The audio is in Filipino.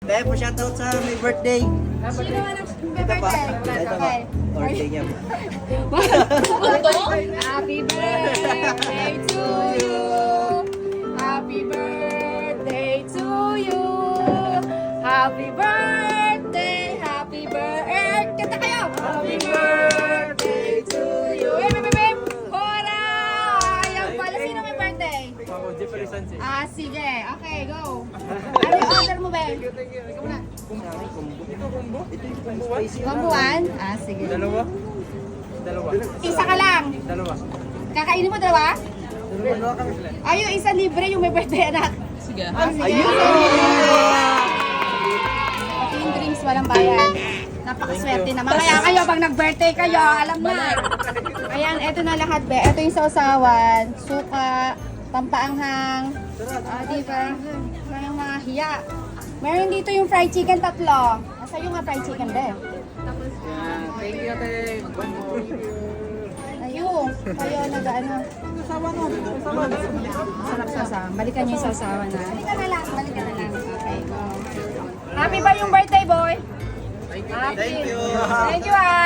Kaya po shoutout sa may birthday. Sino man ang birthday? Ito Okay. Birthday niya po. Happy birthday to you. Happy birthday to you. Happy birthday. Happy birthday. Kanta kayo. Happy birthday to you. Hora! Ayan pala. Sino may birthday? Ako, Jeffrey Sansi. Ah, sige. Okay, go. Ano yung order mo, Ben? Ito, combo. Ito yung spicy. Bambuan? Ah, sige. Dalawa. Isa ka lang. Dalawa. Kakainin mo dalawa? Dalawa kami. Ay, yung isa libre yung may birthday anak. Sige. Ah, sige. Ayun! Pati yung drinks, walang bayan. Napakaswerte naman. Kaya kayo, pag nag-birthday kayo, alam na. Ayan, eto na lahat, be. Eto yung sausawan, suka, pampaanghang. Diba? Parang mga hiya. Meron dito yung fried chicken, 3. Asa yung nga fried chicken, be? Thank you, ate. Ayun, kayo nag-ano. Sarap sasawa. Balikan niyo yung sasawa na. Balikan na lang, balikan na lang. Okay, go. Happy ba yung birthday, boy? Happy. Thank you. Thank you, ah.